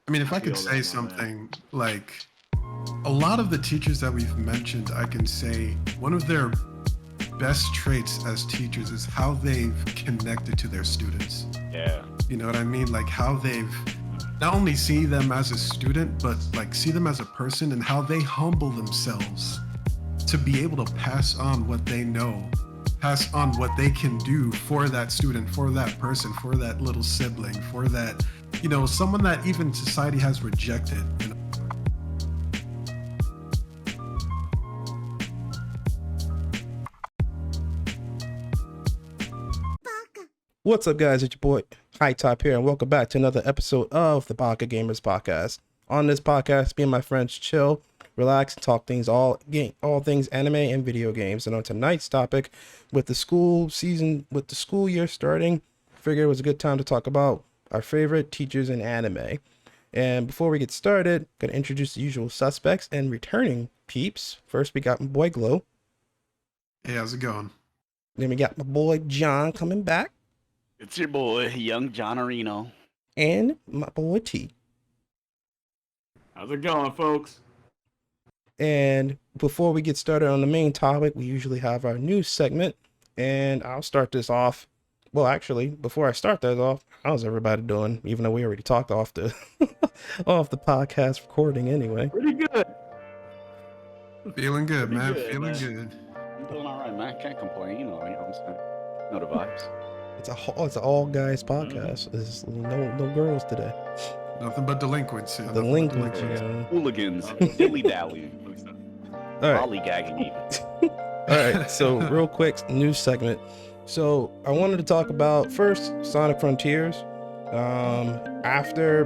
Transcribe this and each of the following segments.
I mean, if I I could feel say that, my man. something, like a lot of the teachers that we've mentioned, I can say one of their best traits as teachers is how they've connected to their students. Yeah. You know what I mean? Like how they've not only see them as a student, but like see them as a person and how they humble themselves to be able to pass on what they know, pass on what they can do for that student, for that person, for that little sibling, for that, someone that even society has rejected. What's up, guys? It's your boy High Top here, and welcome back to another episode of the BakaGamers podcast. On this podcast, me and my friends chill, relax, and talk things all things anime and video games. And on tonight's topic, with the school year starting, figured it was a good time to talk about our favorite teachers in anime. And before we get started, gonna introduce the usual suspects and returning peeps. First, we got my boy Glow. Hey, how's it going? Then we got my boy John coming back. It's your boy, young John Areno. And my boy T. How's it going, folks? And before we get started on the main topic, we usually have our news segment. And I'll start this off. Well, actually, before I start that off, how's everybody doing? Even though we already talked off the off the podcast recording anyway. Pretty good. Feeling good, Pretty man. good, Feeling man. good. I'm doing all right, man. Can't complain. You know what I'm saying? Know the vibes. It's an all guys podcast. There's no girls today. Nothing but delinquents. Yeah, Delinquents, you know. Hooligans, dilly dally, All right. lollygagging even. All right, so real quick news segment. So I wanted to talk about first Sonic Frontiers. After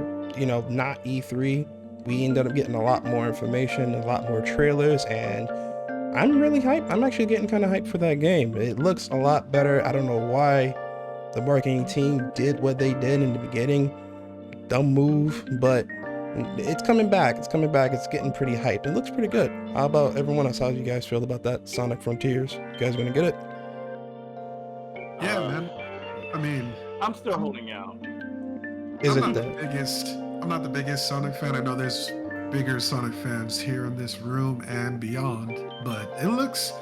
not E3, we ended up getting a lot more information, a lot more trailers, and I'm really hyped. I'm actually getting kind of hyped for that game. It looks a lot better. I don't know why the marketing team did what they did in the beginning. Dumb move, but it's coming back. It's coming back. It's getting pretty hyped. It looks pretty good. How about everyone else? How do you guys feel about that Sonic Frontiers? You guys gonna get it? Yeah, man. I mean, I'm still holding out. I'm not the biggest Sonic fan. I know there's bigger Sonic fans here in this room and beyond, but it looks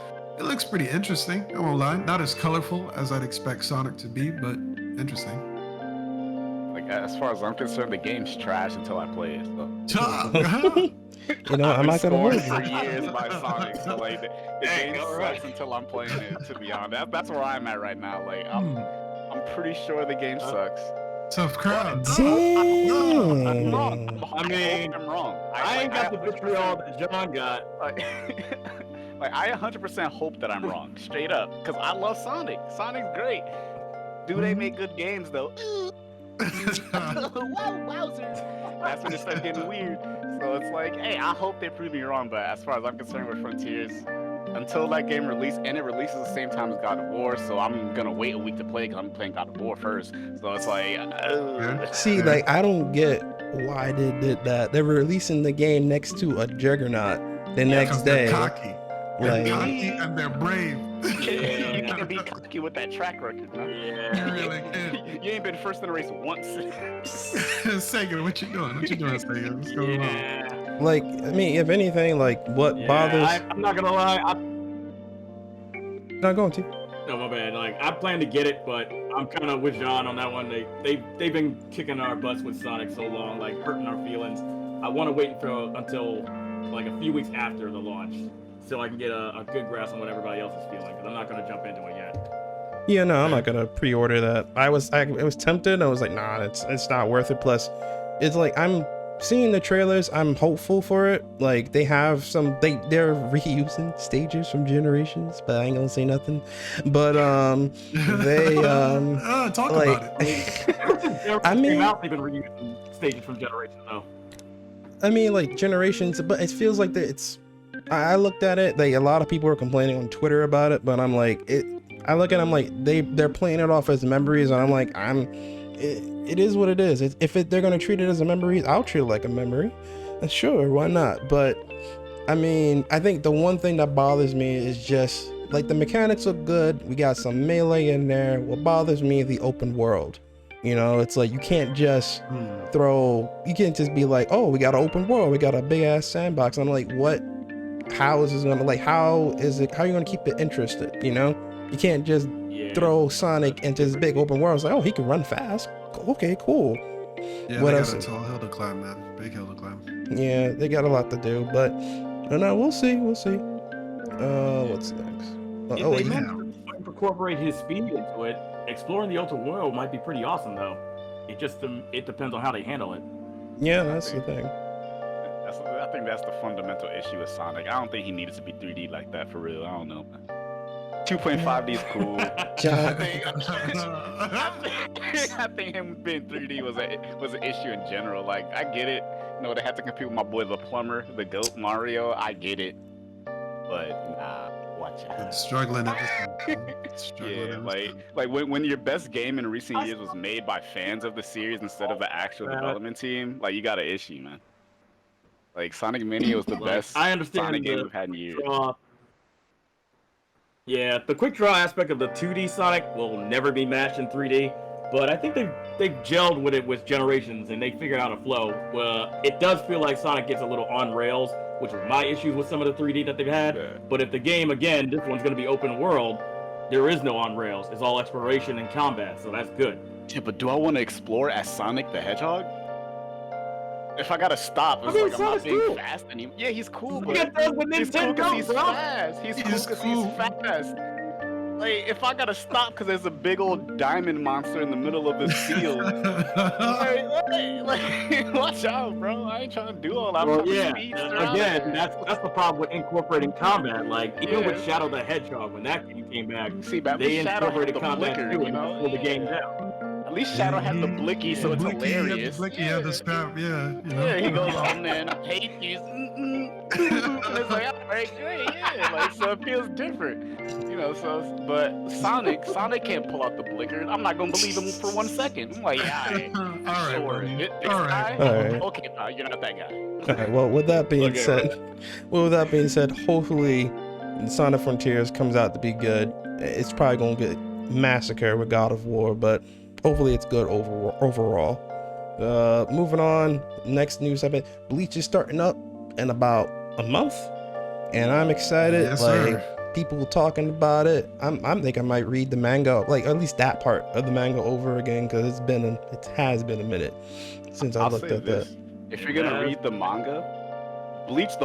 pretty interesting. I won't lie. Not as colorful as I'd expect Sonic to be, but interesting. Like, as far as I'm concerned, the game's trash until I play it. So. I'm not gonna hold for you. years by Sonic, so like the game sucks until I'm playing it. To be honest, that's where I'm at right now. Like, I'm pretty sure the game sucks. Tough crowd. I'm wrong. I mean, I'm wrong. I ain't got the vitriol that John got. Like I 100% hope that I'm wrong, straight up, because I love Sonic. Sonic's great. Do they make good games though? Wowzers. That's when it starts getting weird. So it's like, hey, I hope they prove me wrong. But as far as I'm concerned with Frontiers, until that game releases, and it releases the same time as God of War, so I'm gonna wait a week to play because I'm playing God of War first. So it's like, See, like, I don't get why they did that. They were releasing the game next to a Juggernaut the next day. They're cocky. Like, They're cocky and they're brave. you can't be cocky with that track record, man. You really can. You ain't been first in the race once. Sagan, what you doing? What you doing, Sagan? What's going on? like, I mean, if anything, like, what bothers... I'm not gonna lie. Not going to. No, my bad. Like, I plan to get it, but I'm kind of with John on that one. They've been kicking our butts with Sonic so long, like hurting our feelings. I want to wait until like a few weeks after the launch, so I can get a good grasp on what everybody else is feeling. Because I'm not gonna jump into it yet. Yeah, no, I'm not gonna pre-order that. I was tempted. I was like, nah, it's not worth it. Plus, it's like I'm seeing the trailers. I'm hopeful for it. Like they have they're reusing stages from Generations, but I ain't gonna say nothing. But they talk like, about it. I mean, they've been reusing stages from Generations though. I mean, like Generations, but it feels like I looked at it. Like a lot of people were complaining on Twitter about it, but I'm like, I look at them like they're playing it off as memories, and I'm like, it is what it is. If they're gonna treat it as a memory, I'll treat it like a memory. And sure, why not? But I mean, I think the one thing that bothers me is just like the mechanics look good. We got some melee in there. What bothers me is the open world. You know, it's like you can't just Hmm. you can't just be like, oh, we got an open world, we got a big ass sandbox. I'm like, what? How is this gonna how are you gonna keep it interested? You know, you can't just Yeah. throw Sonic into this big open world. It's like, oh, he can run fast. Okay, cool. Yeah, What they else? got a tall hill to climb, man. Big hill to climb. Yeah, they got a lot to do, but I don't know. We'll see. We'll see. What's next? If Oh, they wait. manage to incorporate his speed into it, exploring the open world might be pretty awesome, though. It depends on how they handle it. Yeah, that's the thing. I think that's the fundamental issue with Sonic. I don't think he needed to be 3D like that for real. I don't know. 2.5D is cool. I think him being 3D was an issue in general. Like, I get it. You know, they had to compete with my boy the plumber, the goat Mario. I get it. But nah, watch out. It's struggling everything. Yeah, like when your best game in recent years was made by fans of the series instead of the actual development team, like you got an issue, man. Like Sonic Mania was the best I understand Sonic game the we've had in years. Yeah, the quick draw aspect of the 2D Sonic will never be matched in 3D, but I think they've gelled with it with Generations and they figured out a flow. It does feel like Sonic gets a little on rails, which was my issues with some of the 3D that they've had. Yeah. But if the game, again, this one's going to be open world, there is no on rails. It's all exploration and combat, so that's good. Yeah, but do I want to explore as Sonic the Hedgehog? If I gotta stop, it's like I'm not being fast anymore. Yeah, he's cool, but he's cool because he's fast. He's cool because he's fast. Like, if I gotta stop because there's a big old diamond monster in the middle of this field, like, watch out, bro. I ain't trying to do all that. Well, yeah, again, that's the problem with incorporating combat. Like, even with Shadow the Hedgehog, when that game came back, they incorporated combat too, and pulled the game down. At least Shadow had the blicky, so it's hilarious. Blicky had the scrap, yeah. You know? Yeah, he goes, oh man, I hate you. It's like, alright, great, yeah. Like, so it feels different. You know, but Sonic can't pull out the blicker. I'm not gonna believe him for 1 second. I'm like, yeah, all right. Okay, pal, you're not that guy. All right. Well, with that being said, hopefully, Sonic Frontiers comes out to be good. It's probably gonna get massacred with God of War, but hopefully it's good overall. Moving on, next news segment. Bleach is starting up in about a month, and I'm excited. Yes, like sir. people talking about it. I'm think I might read the manga, like at least that part of the manga over again, because it has been a minute since I looked at that. If you're gonna read the manga, Bleach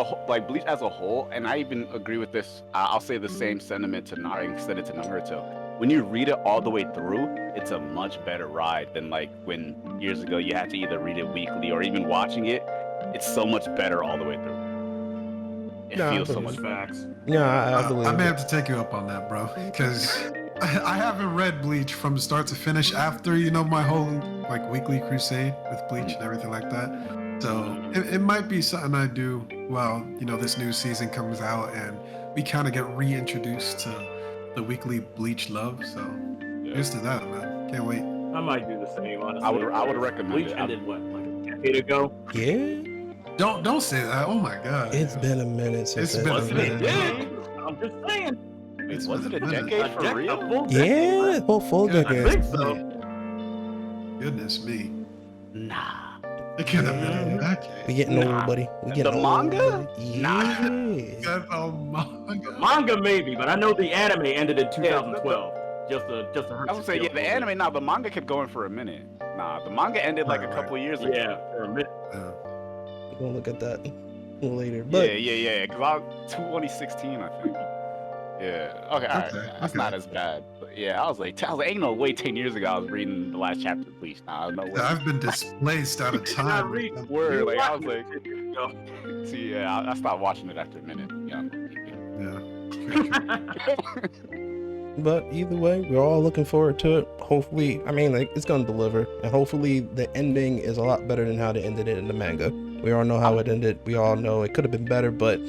Bleach as a whole, and I even agree with this. I'll say the same sentiment to extend it to Naruto. When you read it all the way through, it's a much better ride than like when years ago you had to either read it weekly or even watching it. It's so much better all the way through. It feels so much better. Yeah, I believe. I may have to take you up on that, bro, because I haven't read Bleach from start to finish after my whole like weekly crusade with Bleach and everything like that. So it might be something I do while this new season comes out and we kind of get reintroduced to the weekly Bleach love. So here's to that, man. Can't wait. I might do the same, honestly. I would recommend Bleach it. ended what, like a decade ago? Yeah. Don't say that. Oh my god. It's been a minute since It's been a minute. I'm just saying. Was it a decade for real? Yeah, full decade. I think so. Goodness me. Nah. It could have been a decade. We getting old, buddy. We getting The old, manga? buddy. Yeah. That's a manga. Manga maybe, but I know the anime ended in 2012. Just to hurt. I was saying, the anime. Nah, the manga kept going for a minute. Nah, the manga ended like a couple years ago. Yeah, for a minute. We're gonna look at that later. But Yeah. Cause 2016, I think. Yeah. Okay. All right. That's not as bad. But yeah, I was like, ain't no way 10 years ago I was reading the last chapter of Bleach. Nah, no way. I've been displaced out of time. Word. Like I was like, see, yeah, I stopped watching it after a minute. But either way, we're all looking forward to it. Hopefully, it's gonna deliver, and hopefully the ending is a lot better than how they ended it in the manga. We all know how it ended. We all know it could have been better, but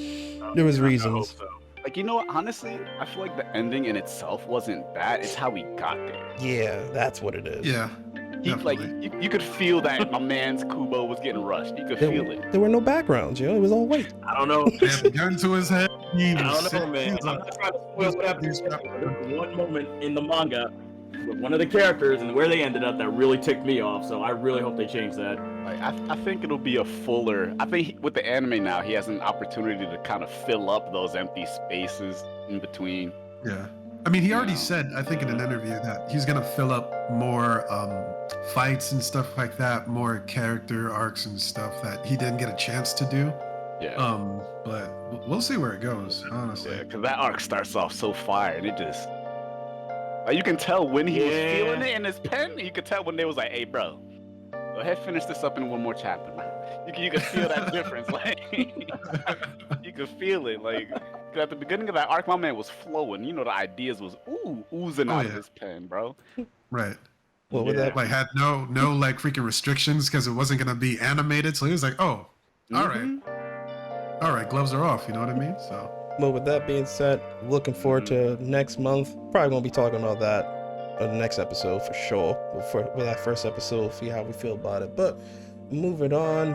there was reasons. Like, what? Honestly, I feel like the ending in itself wasn't bad. It's how we got there. Yeah, that's what it is. Yeah. You could feel that my man's Kubo was getting rushed. You could feel it. There were no backgrounds, it was all white. I don't know. They had the gun to his head. I don't know, man. I'm not trying to spoil what happened. There's one moment in the manga with one of the characters and where they ended up that really ticked me off. So I really hope they change that. Like, I think it'll be a fuller. I think with the anime now, he has an opportunity to kind of fill up those empty spaces in between. Yeah. I mean, he already Yeah. said, I think in an interview, that he's gonna fill up more fights and stuff like that, more character arcs and stuff that he didn't get a chance to do. Yeah. But we'll see where it goes, honestly. Yeah, because that arc starts off so fire, and it just like you can tell when he was feeling it in his pen. You could tell when they was like, "Hey, bro, go ahead, finish this up in one more chapter, man." You can feel that difference, like you can feel it. Like 'cause at the beginning of that arc, my man was flowing. You know, the ideas was oozing out of his pen, bro. Right. What would that? Like had no like freaking restrictions because it wasn't gonna be animated. So he was like, oh, all right, gloves are off. You know what I mean? So. Well, with that being said, looking forward to next month. Probably won't be talking about that on the next episode for sure. For that first episode, see how we feel about it. But moving on,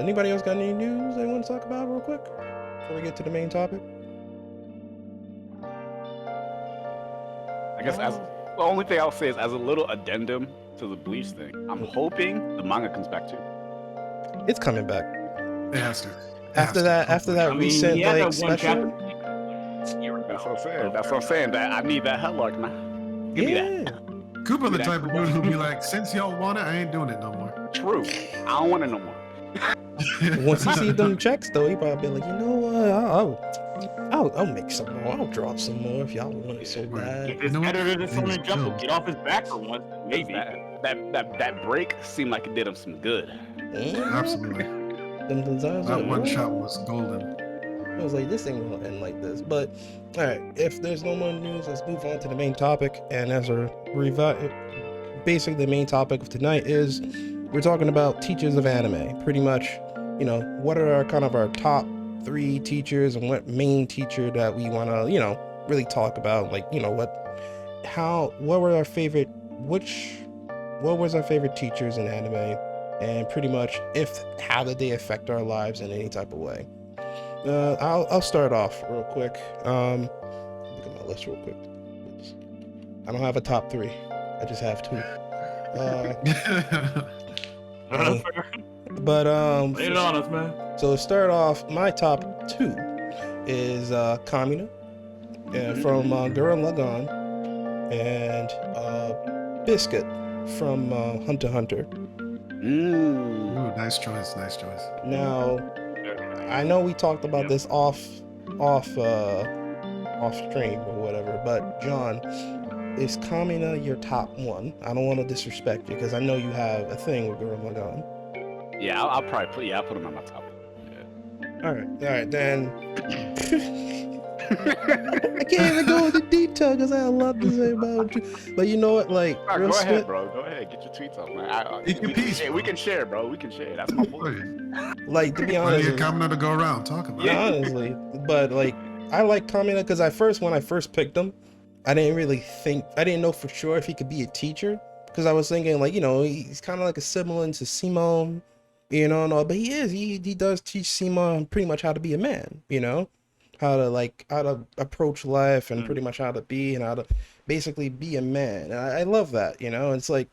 anybody else got any news they want to talk about real quick before we get to the main topic? I guess as the only thing I'll say is as a little addendum to the Bleach thing, I'm hoping the manga comes back too. It's coming back. It has to. After that recent he had like that one special. That's what I'm saying. That's what I'm saying. That I need that hell arc, man. Give me that. Cooper the type of dude who'll be like, since y'all want it, I ain't doing it no more. True. I don't want it no more. Once he sees them checks, though, he probably be like, you know what? I'll make some more. I'll drop some more if y'all want it so bad. If it's better than Shonen Jump, will get off his back for once, maybe. That break seemed like it did him some good. Absolutely. Them designs That are- one shot was golden. I was like, this thing will end like this. But all right, if there's no more news, let's move on to the main topic. And as a basically the main topic of tonight is we're talking about teachers of anime. Pretty much, you know, what are our top 3 teachers and what main teacher that we want to, you know, really talk about. Like, you know, what was our favorite teachers in anime, and pretty much how did they affect our lives in any type of way. I'll start off real quick. Look at my list real quick. I don't have a top 3. I just have 2. But Lay it on us, man. so to start off, my top 2 is Kamina from Gurren Lagann, and Biscuit from Hunter x Hunter. Ooh, nice choice. Now, I know we talked about this off stream or whatever, but John, is Kamina your top 1? I don't want to disrespect you because I know you have a thing with Gurren Lagann. Yeah, I'll probably put him on my top. Yeah. All right, then. I can't even go into detail because I have a lot to say about you. But you know what, like, Nah, real go ahead, spit, bro. Go ahead, get your tweets up, man. Eat your piece. We can share, bro. We can share. That's my boy. like, to be Plenty honest, of Kamina to go around. Talk about it. honestly, but like, I like Kamina because when I first picked him, I didn't know for sure if he could be a teacher because I was thinking, like, you know, he's kind of like a sibling to Simone, you know, but he does teach Simone pretty much how to be a man, you know, how to approach life and pretty much how to be and how to basically be a man. And I love that, you know. It's like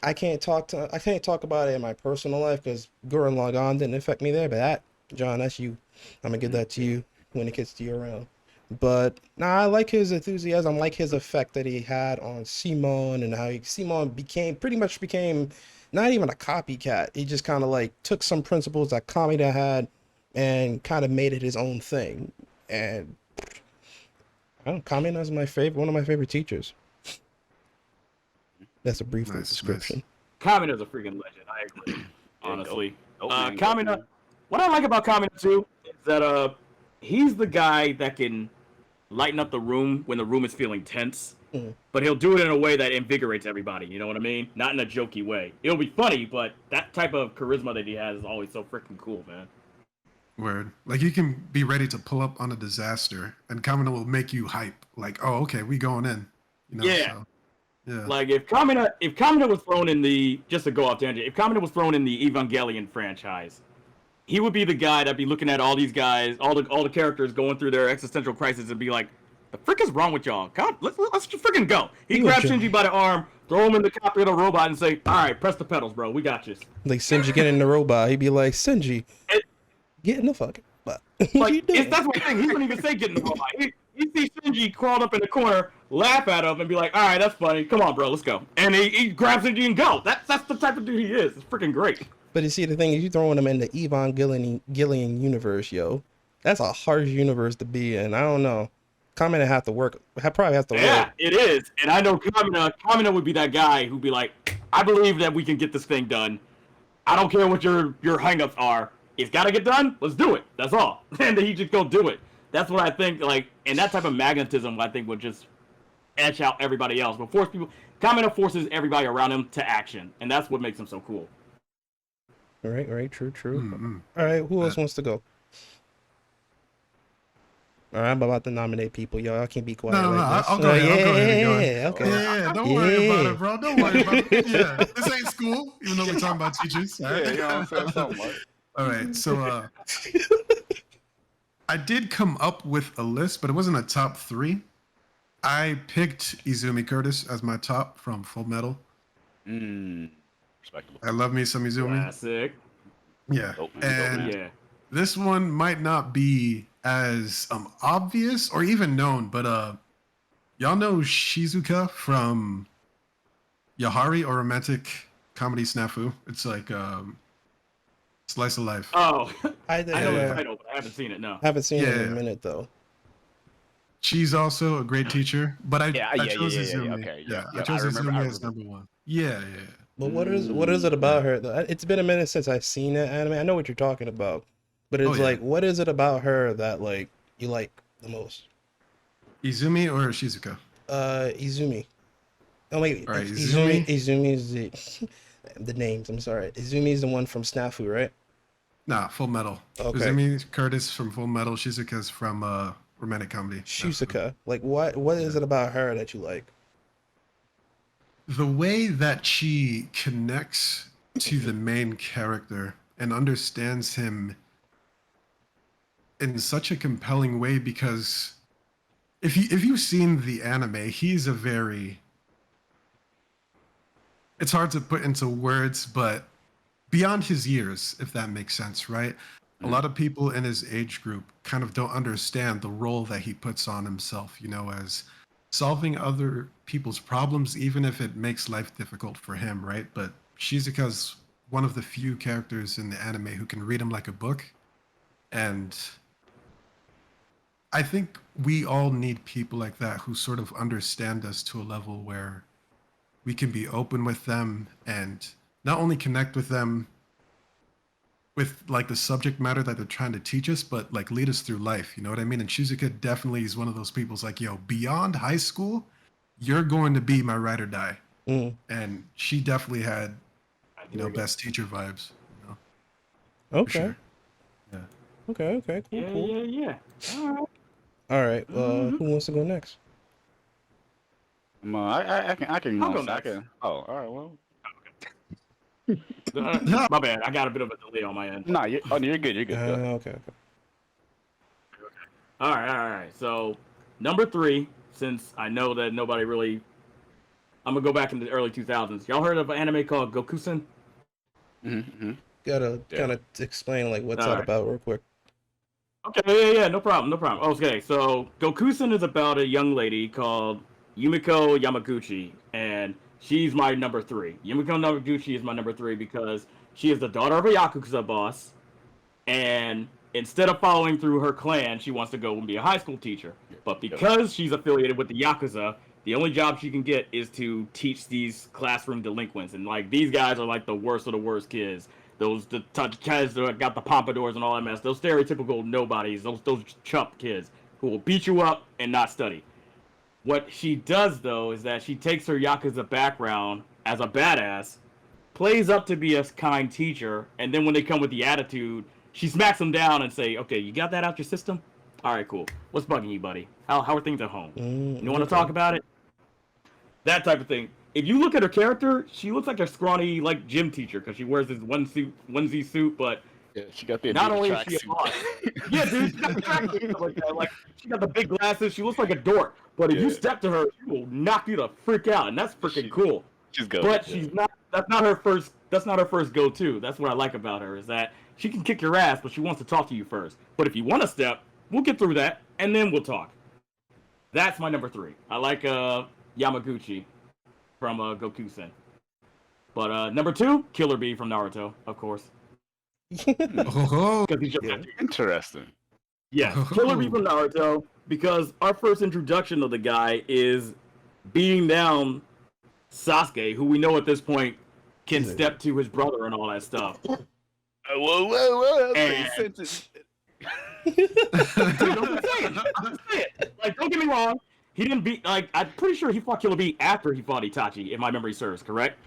I can't talk about it in my personal life because Gurren Lagann didn't affect me there, but that, John, that's you. I'm gonna give that to you when it gets to you around. But I like his enthusiasm, like his effect that he had on Simone and how Simone became not even a copycat. He just kind of like took some principles that Kamina had and kind of made it his own thing. And Kamina is one of my favorite teachers. That's a brief description. Kamina's a freaking legend. I agree. Honestly, man, Kamina. What I like about Kamina too is that he's the guy that can lighten up the room when the room is feeling tense. But he'll do it in a way that invigorates everybody. You know what I mean? Not in a jokey way. It'll be funny, but that type of charisma that he has is always so freaking cool, man. Word. Like, you can be ready to pull up on a disaster, and Kamina will make you hype. Like, oh, okay, we going in. You know, Yeah. So, yeah. Like if Kamina was thrown in the, just to go off tangent, if Kamina was thrown in the Evangelion franchise, he would be the guy that'd be looking at all these guys, all the characters going through their existential crisis and be like, The frick is wrong with y'all? God, let's just freaking go. He You grabs a Shinji by the arm, throw him in the cockpit of the robot, and say, "All right, press the pedals, bro. We got you." Like Shinji getting in the robot, he'd be like, Shinji, It- get in the fucking robot. Like, that's my thing. He wouldn't even say get in the robot. He sees Shinji crawled up in the corner, laugh at him, and be like, "All right, that's funny. Come on, bro, let's go." And he grabs Shinji and go. That's the type of dude he is. It's freaking great. But you see, the thing is, you throwing him in the Gillian universe, yo. That's a harsh universe to be in. I don't know. Kamina have to work. Probably have to Yeah, work. it is. And I know Kamina would be that guy who'd be like, "I believe that we can get this thing done. I don't care what your hangups are. It's got to get done. Let's do it. That's all." And then he just go do it. That's what I think. Like, and that type of magnetism, I think, would just etch out everybody else. But force people. Kamina forces everybody around him to action, and that's what makes him so cool. Right. True. Mm-hmm. All right, who else wants to go? All right, I'm about to nominate people, yo. I can't be quiet. No, like this. I'll go ahead. I'll go ahead and go ahead. Yeah, okay. Yeah, don't worry about Yeah. it, bro. Don't worry about it. Yeah, this ain't school, even though we're talking about teachers. All Yeah, right? you know what I'm saying? Something like. All right, so I did come up with a list, but it wasn't a top 3. I picked Izumi Curtis as my top from Full Metal. Respectable. I love me some Izumi. Classic. Yeah, Dope, man. and Yeah. this one might not be as obvious or even known, but y'all know Shizuka from Yahari or Romantic Comedy Snafu? It's like Slice of Life. Oh, I I know the Yeah. title, but I haven't seen it. No. haven't seen it in Yeah. a minute though. She's also a great teacher, but I Yeah, chose yeah, Izumi. okay, Yeah, yeah, I chose I remember- Izumi I as remember. number 1. Yeah. But what is it about her though? It's been a minute since I've seen that anime. I know what you're talking about, but it's Oh, yeah. like, what is it about her that like you like the most? Izumi or Shizuka? Izumi. Oh wait, All right, Izumi. Izumi. Izumi is the names. I'm sorry. Izumi is the one from Snafu, right? Nah, Full Metal. Okay. Izumi Curtis from Full Metal. Shizuka's from Romantic Comedy. Shizuka. Like, what is it about her that you like? The way that she connects to the main character and understands him in such a compelling way, because if you've seen the anime, he's a very, it's hard to put into words, but beyond his years, if that makes sense, right? A lot of people in his age group kind of don't understand the role that he puts on himself, as solving other people's problems, even if it makes life difficult for him, right? But Shizuka's one of the few characters in the anime who can read him like a book. And I think we all need people like that who sort of understand us to a level where we can be open with them and not only connect with them with like the subject matter that they're trying to teach us, but like lead us through life. You know what I mean? And Shizuka definitely is one of those people. It's like, yo, beyond high school, you're going to be my ride or die. Mm. And she definitely had, best teacher vibes. For Okay. sure. Yeah. Okay. Cool. Yeah. All right. All right. Who wants to go next? I can. I'll go I next. can. Oh, all right. Well, My bad. I got a bit of a delay on my end. nah. You're good. You're good. Go ahead. Okay. All right. So, number 3, since I know that nobody really, I'm gonna go back into the early 2000s. Y'all heard of an anime called Gokusen? Mm-hmm. Gotta Yeah. kind of explain like what's All that right. about real quick. Okay, yeah, no problem. Okay, so Gokusen is about a young lady called Yumiko Yamaguchi, and she's my number 3. Yumiko Yamaguchi is my number 3 because she is the daughter of a Yakuza boss, and instead of following through her clan, she wants to go and be a high school teacher. But because she's affiliated with the Yakuza, the only job she can get is to teach these classroom delinquents, and like these guys are like the worst of the worst kids. Those the kids that got the pompadours and all that mess. Those stereotypical nobodies. Those chump kids who will beat you up and not study. What she does though is that she takes her Yakuza background as a badass, plays up to be a kind teacher, and then when they come with the attitude, she smacks them down and say, "Okay, you got that out your system? All right, cool. What's bugging you, buddy? How are things at home? You want to talk about it?" That type of thing. If you look at her character, she looks like a scrawny like gym teacher because she wears this onesie suit, but Yeah, she got the Not Adidas only is she a tracksuit. boss, yeah, dude, she got the tracksuit and stuff like that. Like she got the big glasses. She looks like a dork. But if you Yeah. step to her, she will knock you the freak out, and that's freaking cool. She's good. But she's not. That's not her first. That's not her first go-to. That's what I like about her is that she can kick your ass, but she wants to talk to you first. But if you want to step, we'll get through that, and then we'll talk. That's my number 3. I like Yamaguchi from Gokusen. But number 2, Killer Bee from Naruto, of course. Oh, Because he's just Interesting. Yes, Killer Bee from Naruto, because our first introduction of the guy is beating down Sasuke, who we know at this point can step to his brother and all that stuff. Whoa! And- Sentence. Dude, I'm just saying. Like, don't get me wrong, he didn't beat. Like, I'm pretty sure he fought Killer Bee after he fought Itachi, if my memory serves, correct?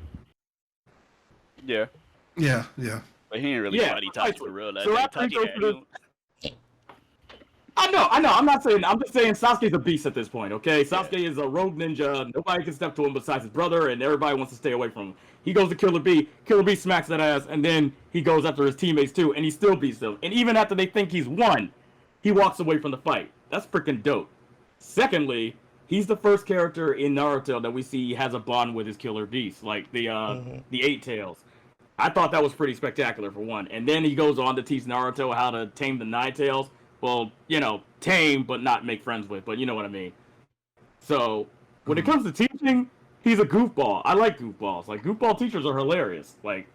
Yeah, yeah. but he ain't really Yeah, fight Itachi precisely. for real. So after he Itachi goes had through him. I know. I'm not saying. I'm just saying Sasuke's a beast at this point. Okay, Sasuke is a rogue ninja. Nobody can step to him besides his brother, and everybody wants to stay away from him. He goes to Killer Bee. Killer Bee smacks that ass, and then he goes after his teammates too, and he still beats them. And even after they think he's won, he walks away from the fight. That's freaking dope. Secondly, he's the first character in Naruto that we see has a bond with his killer beast, like the 8 tails. I thought that was pretty spectacular for one. And then he goes on to teach Naruto how to tame the 9 tails. Well, you know, tame but not make friends with, but you know what I mean. So when it comes to teaching, he's a goofball. I like goofballs. Like goofball teachers are hilarious. Like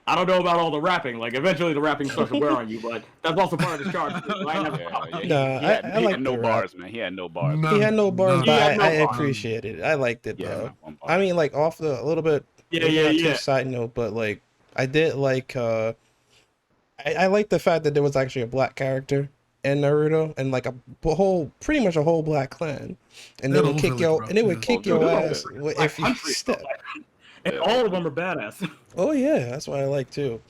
I don't know about all the rapping. Like eventually the rapping starts to wear on you, but that's also part of his charge. He I like had no the bars, man. He had no bars. He had no bars, None. but He had no I bars. appreciated it. I liked it Yeah, though. not one bar. I mean, like off the a little bit. Yeah. Not too side note, but like I did like. I like the fact that there was actually a black character in Naruto and like pretty much a whole black clan, and they That would whole kick your village, and they bro. would Yeah. kick Oh, your dude, ass like if you country, step. and all of them are badass. Oh yeah, that's what I like too.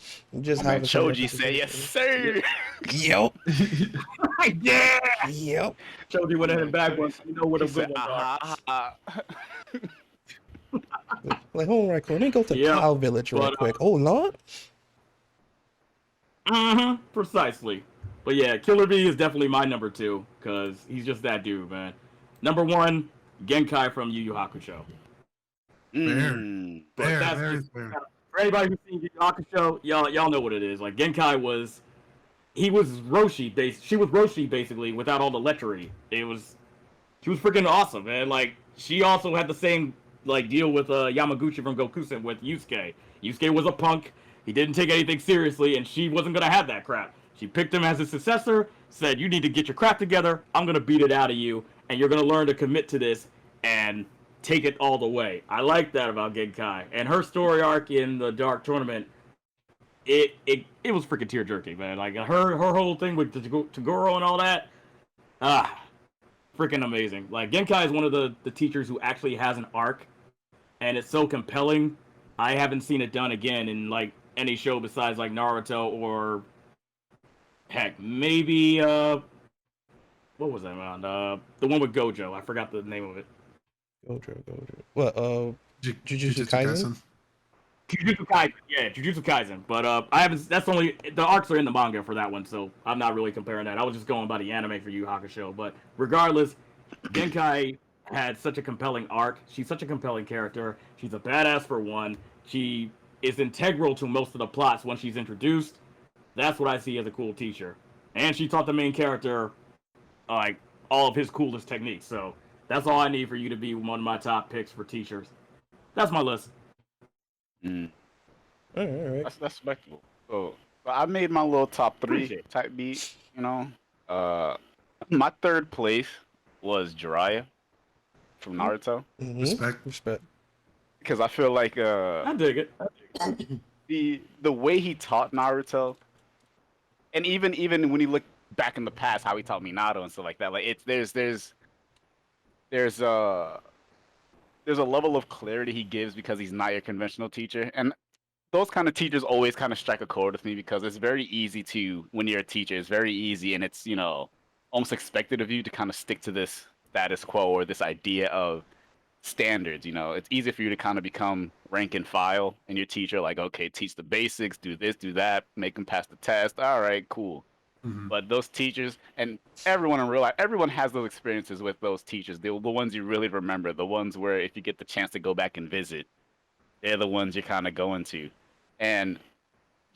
Just My man having some Choji said, "Yes, representation. sir." Yep. Yeah. Yep. Choji went ahead and back once. You know what He the said, good ones are. Like, hold on, right quick. Let me go to Yeah, Cow Village real but, quick. Oh Lord. Precisely. But yeah, Killer Bee is definitely my number 2 because he's just that dude, man. Number 1, Genkai from Yu Yu Hakusho. Mm. But Fair, that's very just- fair. For anybody who's seen Yu Yu Hakusho, y'all know what it is. Like Genkai was Roshi based. She was Roshi basically without all the lechery. She was freaking awesome, man. Like she also had the same like deal with Yamaguchi from Gokusen with Yusuke. Yusuke was a punk. He didn't take anything seriously, and she wasn't gonna have that crap. She picked him as his successor, said, "You need to get your crap together. I'm gonna beat it out of you, and you're gonna learn to commit to this and take it all the way." I like that about Genkai, and her story arc in the Dark Tournament. It was freaking tear jerking, man. Like her whole thing with Toguro and all that. Freaking amazing. Like Genkai is one of the teachers who actually has an arc, and it's so compelling. I haven't seen it done again in like any show besides like Naruto or heck, maybe what was that one? The one with Gojo. I forgot the name of it. Gojo. What? Jujutsu Kaisen? Jujutsu Kaisen. Yeah, Jujutsu Kaisen. But I haven't. That's only the arcs are in the manga for that one, so I'm not really comparing that. I was just going by the anime for Yu Yu Hakusho. But regardless, Genkai had such a compelling arc. She's such a compelling character. She's a badass for one. She is integral to most of the plots when she's introduced. That's what I see as a cool teacher. And she taught the main character like all of his coolest techniques. So that's all I need for you to be one of my top picks for teachers. That's my list. Mm. All right. That's respectable. So I made my little top 3 Appreciate it. type beat. You know, my third place was Jiraiya from Naruto Respect. because I feel like I dig it. the way he taught Naruto, and even when you look back in the past, how he taught Minato and stuff like that. Like it's there's a level of clarity he gives because he's not your conventional teacher, and those kind of teachers always kind of strike a chord with me because it's very easy to, when you're a teacher, it's very easy and it's, you know, almost expected of you to kind of stick to this status quo or this idea of standards. You know, it's easy for you to kind of become rank and file, and your teacher like, okay, teach the basics, do this, do that, make them pass the test. All right, cool. Mhm. But those teachers and everyone in real life, everyone has those experiences with those teachers. They're the ones you really remember, the ones where if you get the chance to go back and visit, they're the ones you're kind of going to. And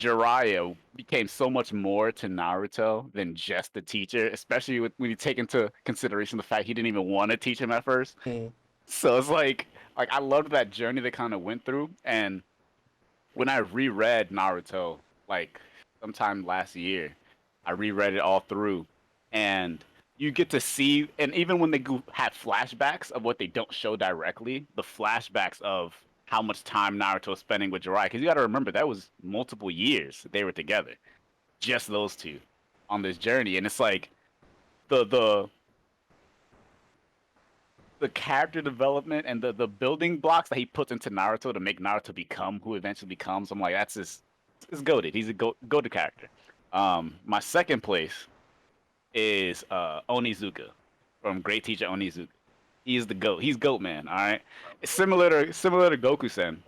Jiraiya became so much more to Naruto than just the teacher, especially when you take into consideration the fact he didn't even want to teach him at first. Mm. So it's like I loved that journey they kind of went through. And when I reread Naruto, like sometime last year, I reread it all through, and you get to see, and even when they have flashbacks of what they don't show directly, the flashbacks of how much time Naruto is spending with Jiraiya, because you got to remember that was multiple years that they were together, just those two, on this journey, and it's like the the character development and the building blocks that he puts into Naruto to make Naruto become who eventually becomes. I'm like, that's just it's goated. He's a goated character. My second place is Onizuka from Great Teacher Onizuka. He's the goat. He's goat man. All right. It's similar to Goku-sen.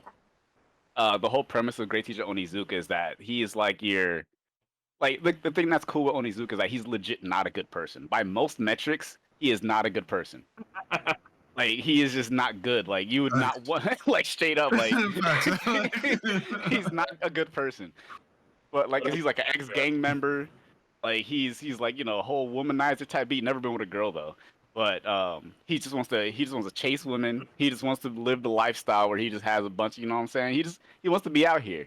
The whole premise of Great Teacher Onizuka is that he is like your like the thing that's cool with Onizuka is that he's legit not a good person. By most metrics, he is not a good person. Like he is just not good. Like you would not want like straight up like he's not a good person. But like he's like an ex-gang member. Like he's like, you know, a whole womanizer type beat. Never been with a girl though. But he just wants to chase women. He just wants to live the lifestyle where he just has a bunch, you know what I'm saying? He wants to be out here.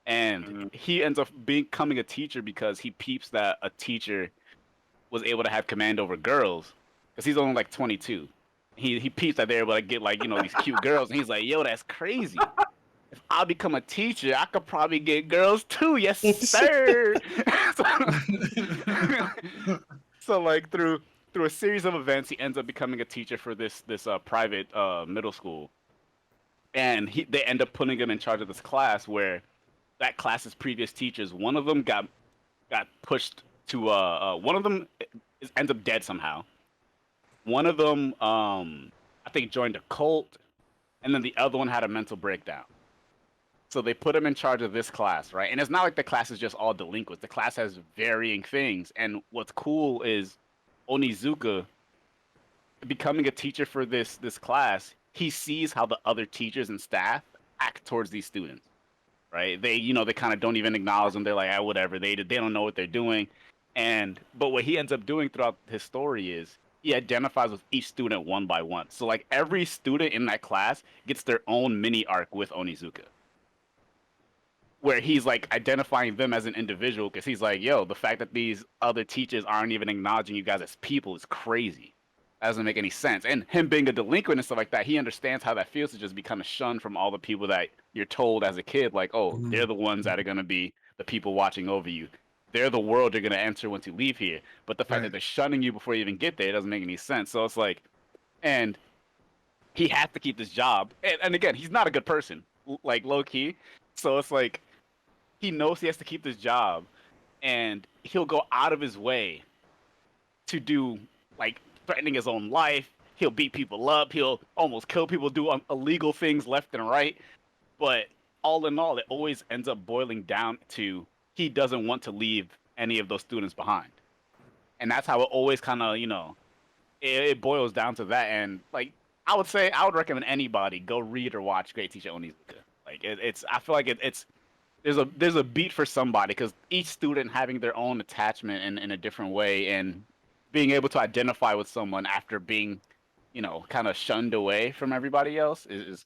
And he ends up becoming a teacher because he peeps that a teacher was able to have command over girls because he's only like 22. He peeps that they're able to get like, you know, these cute girls, and he's like, yo, that's crazy. If I become a teacher, I could probably get girls too. Yes, sir. So like through a series of events, he ends up becoming a teacher for this private middle school, and they end up putting him in charge of this class where that class's previous teachers, one of them got pushed to one of them ends up dead somehow. One of them I think joined a cult, and then the other one had a mental breakdown. So they put him in charge of this class, right? And it's not like the class is just all delinquents. The class has varying things. And what's cool is Onizuka becoming a teacher for this class, he sees how the other teachers and staff act towards these students. Right? They kind of don't even acknowledge them. They're like, ah, whatever. They don't know what they're doing. But what he ends up doing throughout his story is he identifies with each student one by one. So like every student in that class gets their own mini arc with Onizuka, where he's like identifying them as an individual because he's like, yo, the fact that these other teachers aren't even acknowledging you guys as people is crazy. That doesn't make any sense. And him being a delinquent and stuff like that, he understands how that feels to just be kind of shunned from all the people that you're told as a kid, like, oh, they're the ones that are going to be the people watching over you. They're the world you're going to enter once you leave here. But the fact that they're shunning you before you even get there doesn't make any sense. So it's like, and he has to keep this job. And again, he's not a good person, like low key. So it's like, he knows he has to keep this job, and he'll go out of his way to do like threatening his own life. He'll beat people up. He'll almost kill people, do illegal things left and right. But all in all, it always ends up boiling down to he doesn't want to leave any of those students behind. And that's how it always kind of, you know, it boils down to that. And like, I would recommend anybody go read or watch Great Teacher Onizuka. Like I feel like it's there's a beat for somebody because each student having their own attachment in a different way and being able to identify with someone after being, you know, kind of shunned away from everybody else is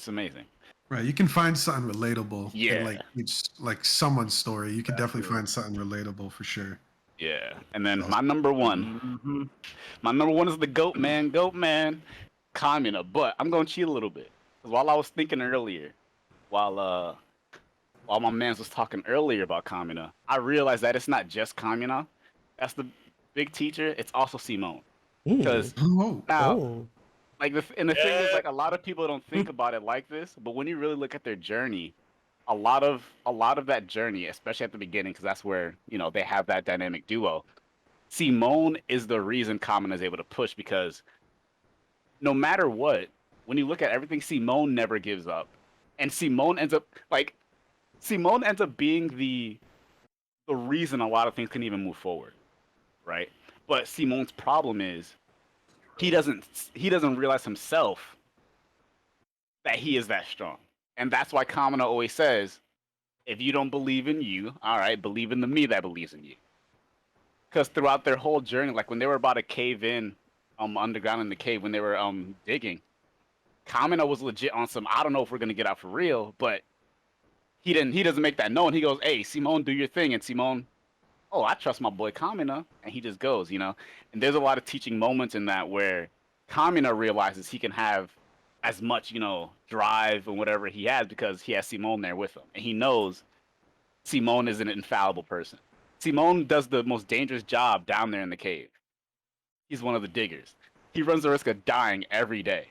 amazing. Right, you can find something relatable. Yeah, in, like it's like someone's story. You can definitely find something relatable for sure. Yeah, and then my number one is the goat man, Kamina. But I'm gonna cheat a little bit because while I was thinking earlier, while my man was talking earlier about Kamina, I realized that it's not just Kamina. That's the big teacher. It's also Simone. Because now, like the thing is, like a lot of people don't think about it like this, but when you really look at their journey, a lot of that journey, especially at the beginning, because that's where, you know, they have that dynamic duo. Simone is the reason Kamina is able to push because no matter what, when you look at everything, Simone never gives up, and Simone ends up being the reason a lot of things can even move forward, right? But Simone's problem is he doesn't realize himself that he is that strong, and that's why Kamina always says, if you don't believe in you, all right, believe in the me that believes in you. Because throughout their whole journey, like when they were about to cave in, underground in the cave, when they were digging, Kamina was legit on some. I don't know if we're gonna get out for real, but he doesn't make that known. He goes, "Hey, Simone, do your thing," and Simone, oh, I trust my boy Kamina, and he just goes, you know. And there's a lot of teaching moments in that where Kamina realizes he can have as much, you know, drive and whatever he has because he has Simone there with him, and he knows Simone is an infallible person. Simone does the most dangerous job down there in the cave. He's one of the diggers. He runs the risk of dying every day.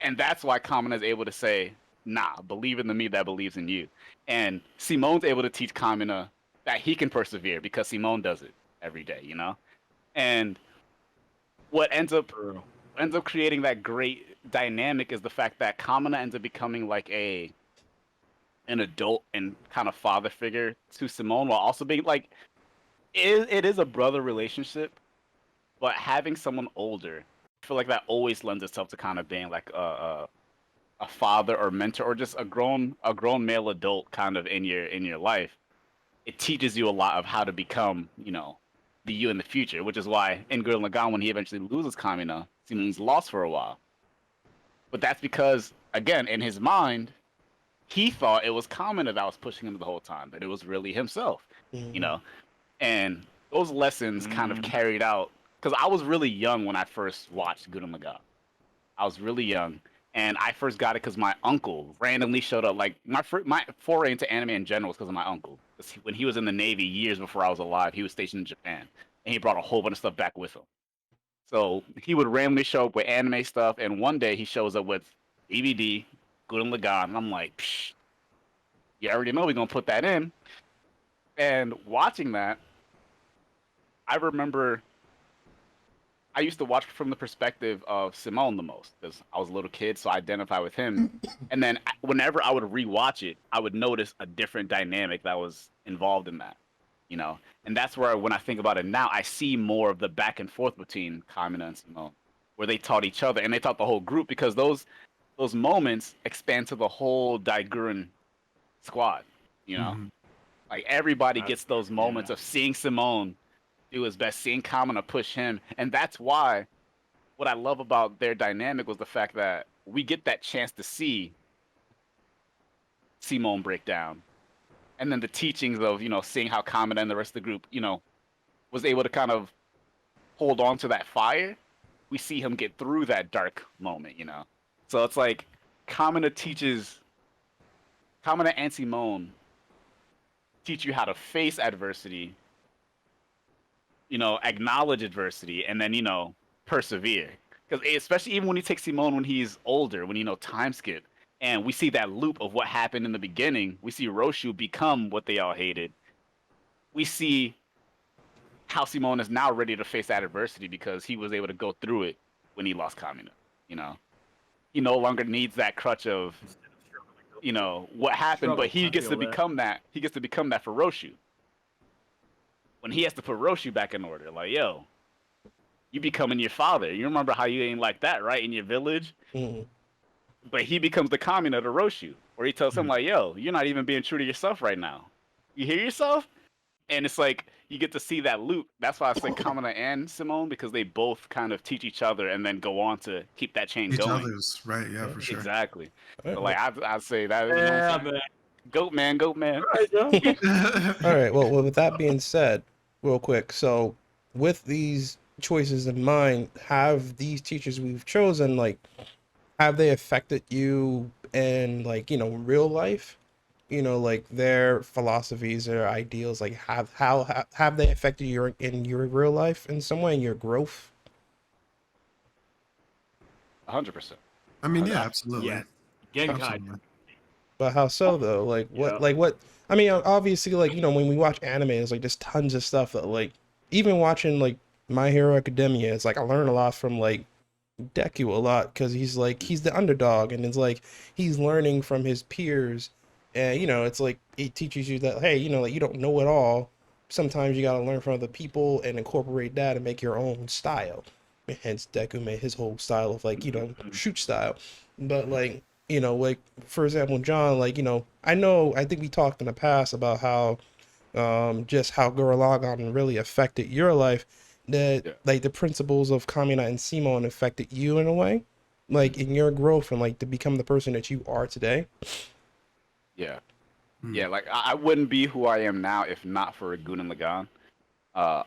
And that's why Kamina is able to say, nah, believe in the me that believes in you. And Simone's able to teach Kamina that he can persevere because Simone does it every day, you know? And what ends up creating that great dynamic is the fact that Kamina ends up becoming like an adult and kind of father figure to Simone while also being like it is a brother relationship, but having someone older, I feel like that always lends itself to kind of being like a father or mentor or just a grown male adult kind of in your life. It teaches you a lot of how to become, you know, the you in the future, which is why in Gurren Lagann when he eventually loses Kamina, Simone's lost for a while. But that's because again, in his mind, he thought it was Kamina that was pushing him the whole time, but it was really himself, you know. And those lessons kind of carried out because I was really young when I first watched Gurren Lagann. I was really young, and I first got it because my uncle randomly showed up. Like my foray into anime in general was because of my uncle. When he was in the Navy years before I was alive, he was stationed in Japan, and he brought a whole bunch of stuff back with him. So he would randomly show up with anime stuff, and one day he shows up with DVD, Gurren Lagann, and I'm like, psh, you already know we're gonna put that in. And watching that, I remember I used to watch from the perspective of Simone the most because I was a little kid, so I identify with him. And then whenever I would rewatch it, I would notice a different dynamic that was involved in that, you know. And that's where, when I think about it now, I see more of the back and forth between Kamina and Simone, where they taught each other and they taught the whole group because those moments expand to the whole Daiguren squad, you know. Like everybody gets those moments of seeing Simone do his best, seeing Kamina push him, and that's why what I love about their dynamic was the fact that we get that chance to see Simone break down, and then the teachings of, you know, seeing how Kamina and the rest of the group, you know, was able to kind of hold on to that fire. We see him get through that dark moment, you know. So it's like Kamina and Simone teach you how to face adversity, you know, acknowledge adversity, and then, you know, persevere. Because especially even when you take Simone when he's older, when, you know, time skip, and we see that loop of what happened in the beginning, we see Roshu become what they all hated. We see how Simone is now ready to face that adversity because he was able to go through it when he lost Kamina, you know. He no longer needs that crutch of, you know, what happened, but he gets to become that. He gets to become that for Roshu. When he has to put Roshu back in order, like, yo, you becoming your father. You remember how you ain't like that, right, in your village? But he becomes the Kamina to Roshu, where he tells him, like, yo, you're not even being true to yourself right now. You hear yourself? And it's like, you get to see that loop. That's why I say Kamina and Simone, because they both kind of teach each other and then go on to keep that chain Each going. other's, right? Yeah, for sure. Exactly. So, like, I'd say that. Yeah, man. Goat man. All right. Well, with that being said, real quick. So, with these choices in mind, have these teachers we've chosen, like, have they affected you in, like, you know, real life? You know, like their philosophies or ideals, like have they affected you in your real life in some way, in your growth? 100%. I mean, yeah, absolutely. Yeah. Genkai. Absolutely. But how so though? Like what? I mean, obviously, like, you know, when we watch anime, it's like there's tons of stuff that, like, even watching like My Hero Academia, it's like I learn a lot from like Deku a lot because he's like he's the underdog and it's like he's learning from his peers, and you know it's like it teaches you that hey, you know, like you don't know it all. Sometimes you gotta learn from other people and incorporate that and make your own style. Hence Deku made his whole style of like, you know, shoot style. But like, you know, like for example, John, like, you know, I think we talked in the past about how just how Gurren Lagann really affected your life, that Yeah. like the principles of Kamina and Simon affected you in a way, like in your growth and like to become the person that you are today. Yeah. Hmm. Yeah, like I wouldn't be who I am now if not for Gurren Lagann.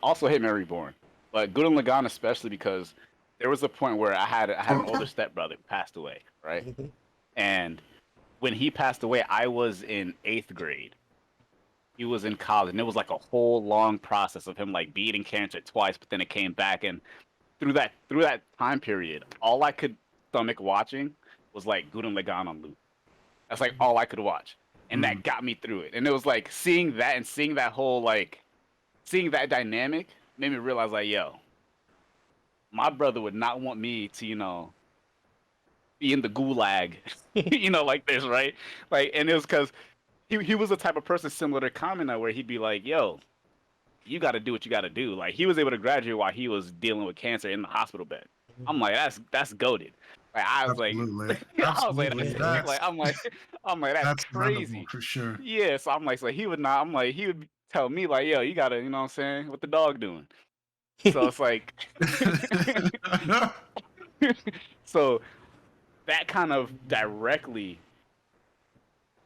Also Hitman Reborn, but Gurren Lagann especially because there was a point where I had an older stepbrother who passed away, right? Mhm. And when he passed away, I was in 8th grade. He was in college, and it was like a whole long process of him like beating cancer twice, but then it came back, and through that time period, all I could stomach watching was like Gurren Lagann on loop. That's like all I could watch, and that got me through it. And it was like seeing that and seeing that whole like seeing that dynamic made me realize like, yo, my brother would not want me to, you know, be in the gulag, you know, like this, right? Like, and it was because he was the type of person similar to Kamina where he'd be like, yo, you got to do what you got to do. Like, he was able to graduate while he was dealing with cancer in the hospital bed. I'm like, that's goated. Like, I was like, Absolutely. I was like, Absolutely. that's, like, I'm like, that's That's commendable crazy. for sure. Yeah, so I'm like, so he would not. I'm like, he would tell me like, yo, you gotta, you know what I'm saying? What the dog doing? So it's like, so that kind of directly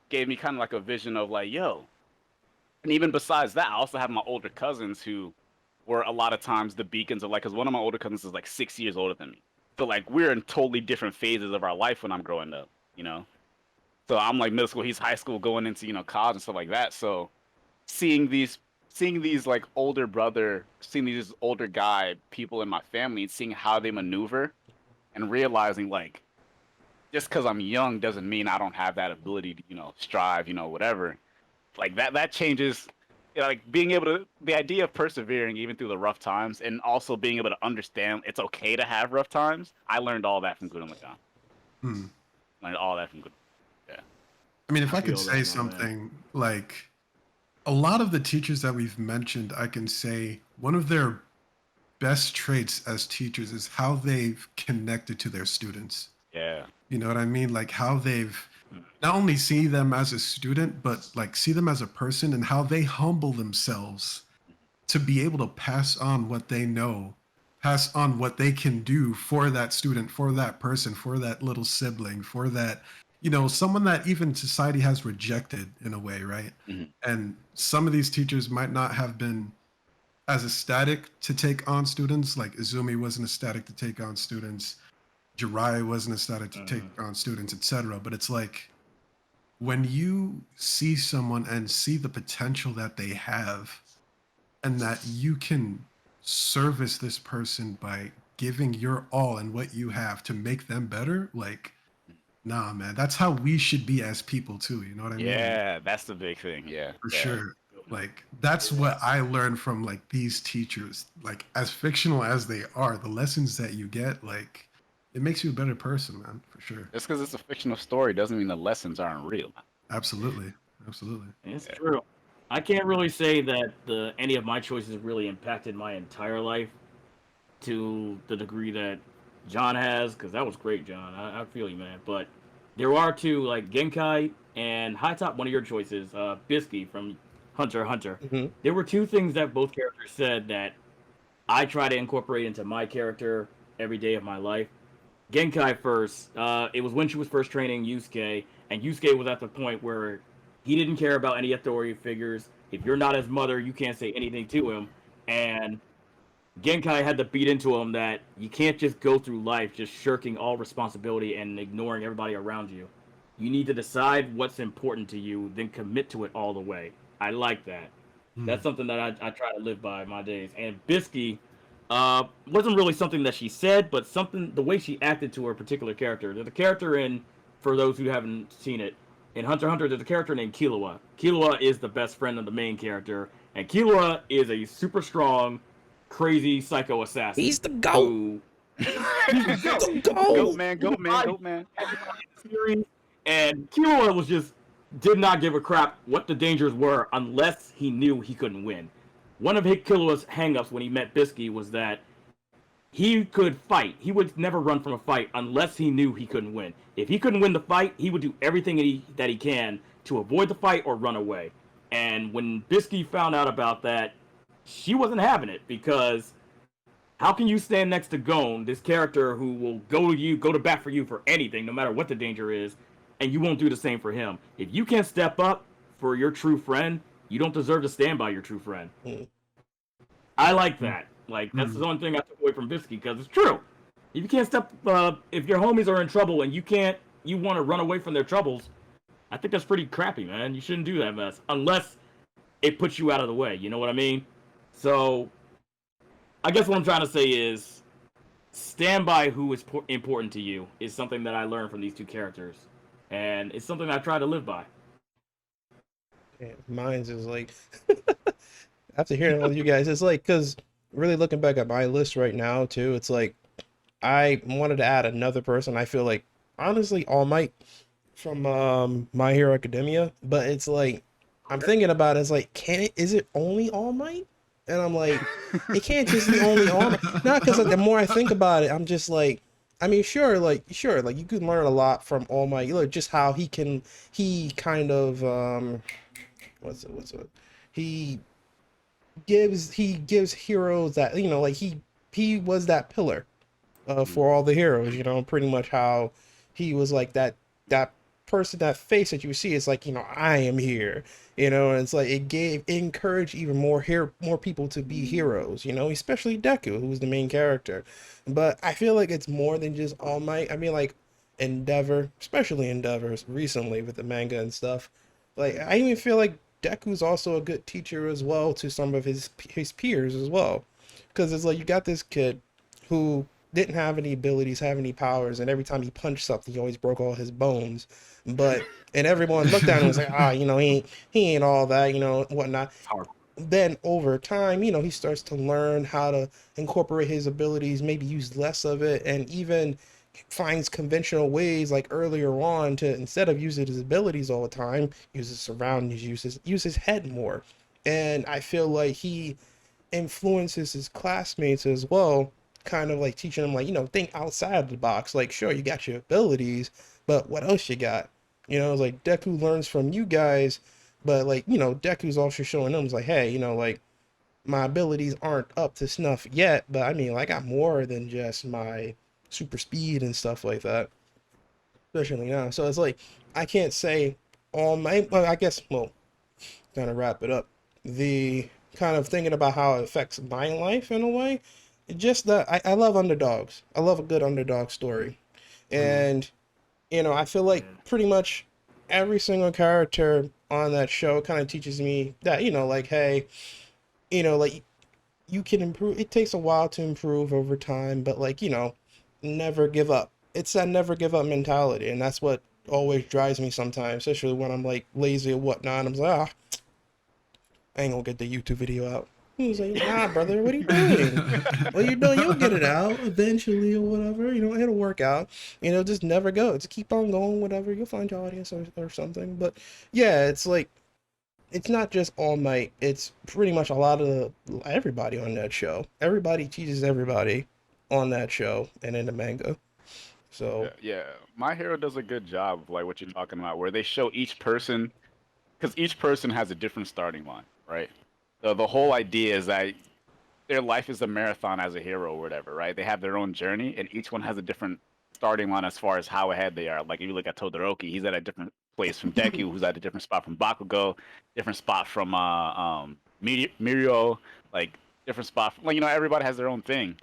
gave me kind of like a vision of like, yo. And even besides that, I also have my older cousins who were a lot of times the beacons of like, because one of my older cousins is like 6 years older than me. So like we're in totally different phases of our life when I'm growing up, you know. So I'm like middle school, he's high school, going into, you know, college and stuff like that. So seeing these like seeing these older guy people in my family and seeing how they maneuver and realizing like just because I'm young doesn't mean I don't have that ability to, you know, strive, you know, whatever. Like that changes, you know, like being able to, the idea of persevering even through the rough times and also being able to understand it's okay to have rough times. I learned all that from Gurren Lagann. Hmm. Learned all that from Gurren. Yeah. I mean, if I could feel that, say my something, like a lot of the teachers that we've mentioned, I can say one of their best traits as teachers is how they've connected to their students. Yeah. You know what I mean? Like how they've not only see them as a student, but like see them as a person and how they humble themselves to be able to pass on what they know, pass on what they can do for that student, for that person, for that little sibling, for that, you know, someone that even society has rejected in a way, right? Mhm. And some of these teachers might not have been as ecstatic to take on students, like Izumi wasn't ecstatic to take on students, Jirai wasn't ecstatic to take on students, etc. But it's like when you see someone and see the potential that they have and that you can service this person by giving your all and what you have to make them better, like, nah, man, that's how we should be as people too. You know what I mean? Yeah, that's the big thing. Yeah. For Yeah. sure. Like that's what I learned from like these teachers. Like as fictional as they are, the lessons that you get, like it makes you a better person, man, for sure. Just because it's a fictional story doesn't mean the lessons aren't real. Absolutely. Absolutely. It's true. I can't really say that any of my choices really impacted my entire life to the degree that John has, because that was great, John. I feel you, man. But there are two, like Genkai and High Top, one of your choices, Bisky from Hunter x Hunter. Mhm. There were two things that both characters said that I try to incorporate into my character every day of my life. Genkai first. It was when she was first training Yusuke, and Yusuke was at the point where he didn't care about any authority figures. If you're not his mother, you can't say anything to him. And Genkai had to beat into him that you can't just go through life just shirking all responsibility and ignoring everybody around you. You need to decide what's important to you, then commit to it all the way. I like that. That's something that I try to live by my days. And Bisky wasn't really something that she said, but something the way she acted to her particular character. There's a character in, for those who haven't seen it, in Hunter x Hunter, there's a character named Killua. Killua is the best friend of the main character, and Killua is a super strong, crazy psycho assassin. He's the GOAT. Who Goat man, goat man, goat man. Series, and Killua was just did not give a crap what the dangers were unless he knew he couldn't win. One of Killua's hangups when he met Bisky was that he could fight. He would never run from a fight unless he knew he couldn't win. If he couldn't win the fight, he would do everything that he can to avoid the fight or run away. And when Bisky found out about that, she wasn't having it because how can you stand next to Gon, this character who will go to bat for you for anything, no matter what the danger is, and you won't do the same for him? If you can't step up for your true friend, you don't deserve to stand by your true friend. I like that. Like, that's the only thing I took away from Bisky, because it's true. If you can't if your homies are in trouble and you want to run away from their troubles, I think that's pretty crappy, man. You shouldn't do that mess, unless it puts you out of the way, you know what I mean? So, I guess what I'm trying to say is, stand by who is important to you is something that I learned from these two characters. And it's something I try to live by. Yeah, mine's is like, after hearing all you guys, it's like, because really looking back at my list right now too, it's like I wanted to add another person. I feel like honestly All Might from My Hero Academia, but it's like I'm thinking about it, it's like, is it only All Might? And I'm like, it can't just be only All Might. Not because like, the more I think about it, I'm just like, I mean, sure, like you could learn a lot from All Might. You know, just how he kind of what's it? He gives heroes that, you know, like he was that pillar for all the heroes, you know, pretty much how he was like that person, that face that you see. It's like, you know, I am here, you know, and it's like it encouraged even more people to be heroes, you know, especially Deku, who was the main character. But I feel like it's more than just All Might. I mean, like Endeavor, especially Endeavors recently with the manga and stuff. Like I even feel like Deku's also a good teacher as well to some of his peers as well, because it's like you got this kid who didn't have any abilities, have any powers, and every time he punched something, he always broke all his bones. But and everyone looked at him and was like, you know, he ain't all that, you know, whatnot. Then over time, you know, he starts to learn how to incorporate his abilities, maybe use less of it, and even finds conventional ways, like earlier on, to instead of using his abilities all the time, use his surroundings, use his head more. And I feel like he influences his classmates as well, kind of like teaching them, like, you know, think outside the box. Like, sure, you got your abilities, but what else you got? You know, it's like Deku learns from you guys, but like, you know, Deku's also showing them, it's like, hey, you know, like my abilities aren't up to snuff yet, but I mean, like, I got more than just my super speed and stuff like that, especially now. So it's like I can't say All Might, well, I guess, well, kind of wrap it up, the kind of thinking about how it affects my life in a way, just that I love underdogs. I love a good underdog story. And you know, I feel like pretty much every single character on that show kind of teaches me that, you know, like, hey, you know, like you can improve. It takes a while to improve over time, but like, you know, never give up. It's that never give up mentality, and that's what always drives me sometimes, especially when I'm like lazy or whatnot. I'm like, I ain't gonna get the YouTube video out. He was like, nah, brother, what are you doing? What are you doing? You'll get it out eventually or whatever. You know, it'll work out. You know, just never go. Just keep on going, whatever. You'll find your audience or something. But yeah, it's like, it's not just All Might. It's pretty much a lot of everybody on that show. Everybody teaches everybody on that show and in the manga. So yeah, My Hero does a good job of like what you're talking about, where they show each person, because each person has a different starting line, right? The whole idea is that their life is a marathon as a hero or whatever, right? They have their own journey, and each one has a different starting line as far as how ahead they are. Like if you look at Todoroki, he's at a different place from Deku, who's at a different spot from Bakugo, different spot from Mirio, like different spot from, like, you know, everybody has their own thing.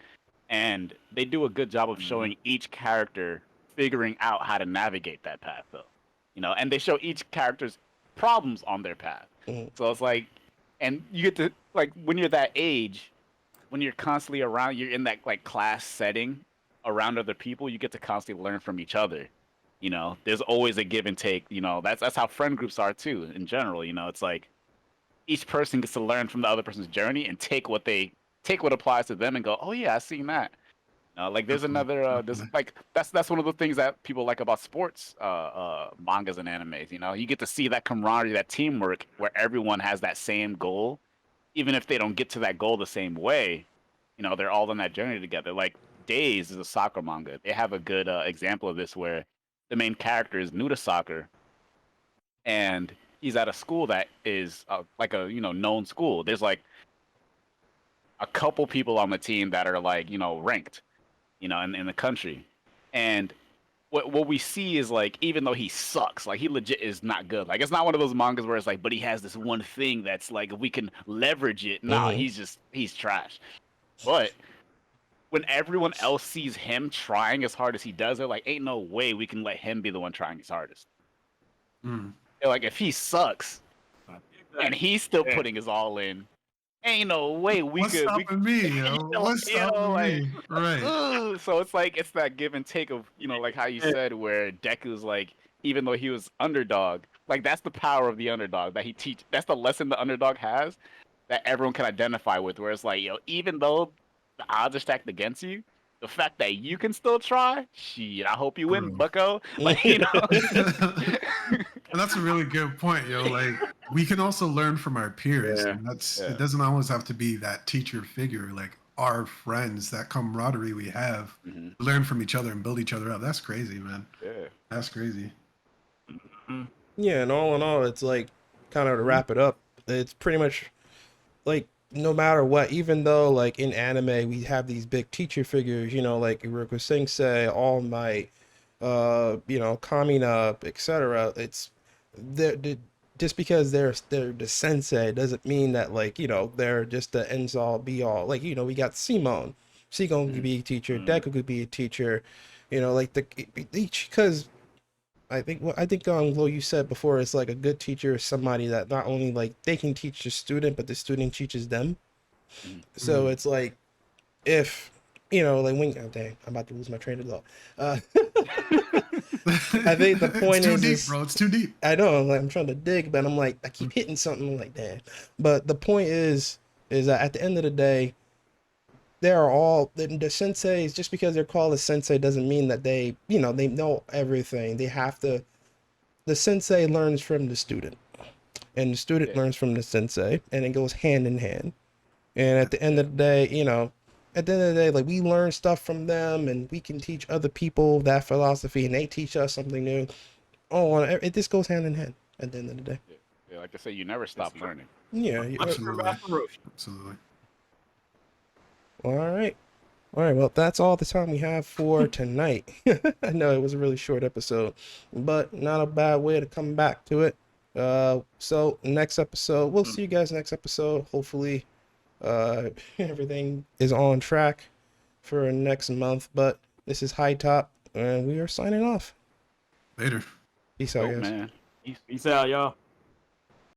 And they do a good job of showing each character figuring out how to navigate that path, though. You know, and they show each character's problems on their path. So it's like, and you get to, like, when you're that age, when you're constantly around, you're in that like class setting around other people, you get to constantly learn from each other. You know, there's always a give and take. You know, that's how friend groups are too. In general, you know, it's like each person gets to learn from the other person's journey and take what applies to them and go, oh yeah, I seen that. Like there's another there's like that's one of the things that people like about sports mangas and animes. You know, you get to see that camaraderie, that teamwork, where everyone has that same goal, even if they don't get to that goal the same way. You know, they're all on that journey together. Like Days is a soccer manga. They have a good example of this where the main character is new to soccer, and he's at a school that is like a known school. There's like a couple people on the team that are like ranked, in the country. And what we see is like, even though he sucks, like he legit is not good. Like it's not one of those mangas where it's like, but he has this one thing that's like, if we can leverage it. Nah, he's trash. But when everyone else sees him trying as hard as he does, they're like, ain't no way we can let him be the one trying his hardest. Mm. They're like, if he sucks and he's still putting his all in, ain't no way we What's could. stopping me, yo? What's stopping me? Right. So it's like it's that give and take of like how you said, where Deku's like, even though he was underdog, like that's the power of the underdog that he teach. That's the lesson the underdog has that everyone can identify with. Where it's like, even though the odds are stacked against you, the fact that you can still try, shit, I hope you win, Bucko. Like And that's a really good point, yo. Like we can also learn from our peers. Yeah. And it doesn't always have to be that teacher figure. Like our friends, that camaraderie we have, learn from each other and build each other up. That's crazy, man. Yeah. That's crazy. Yeah, and all in all, it's like, kind of to wrap it up, it's pretty much like, no matter what, even though like in anime we have these big teacher figures, like Iruka Sensei, All Might, Kamina, etc. It's just because they're the sensei doesn't mean that like they're just the ends all be all. Like we got Simone could be a teacher, Deku could be a teacher, like each, because I think Lo, you said before, it's like a good teacher is somebody that not only like they can teach the student, but the student teaches them. So it's like, if like when dang, I'm about to lose my train of thought. I think the point it's too is deep, bro. It's too deep. I know, I'm trying to dig, but I'm like, I keep hitting something. I'm like, damn. But the point is that at the end of the day, they are all the senseis. Just because they're called a sensei doesn't mean that they they know everything. They have to. The sensei learns from the student, and the student learns from the sensei, and it goes hand in hand. And at the end of the day, like we learn stuff from them, and we can teach other people that philosophy, and they teach us something new. It just goes hand in hand at the end of the day. Yeah, like I say, you never stop learning. Yeah, Absolutely. Absolutely. All right. Well, that's all the time we have for tonight. I know it was a really short episode, but not a bad way to come back to it. So next episode, we'll see you guys next episode. Hopefully, everything is on track for next month. But this is High Top, and we are signing off. Later. Peace out, guys. Man. Peace out, y'all.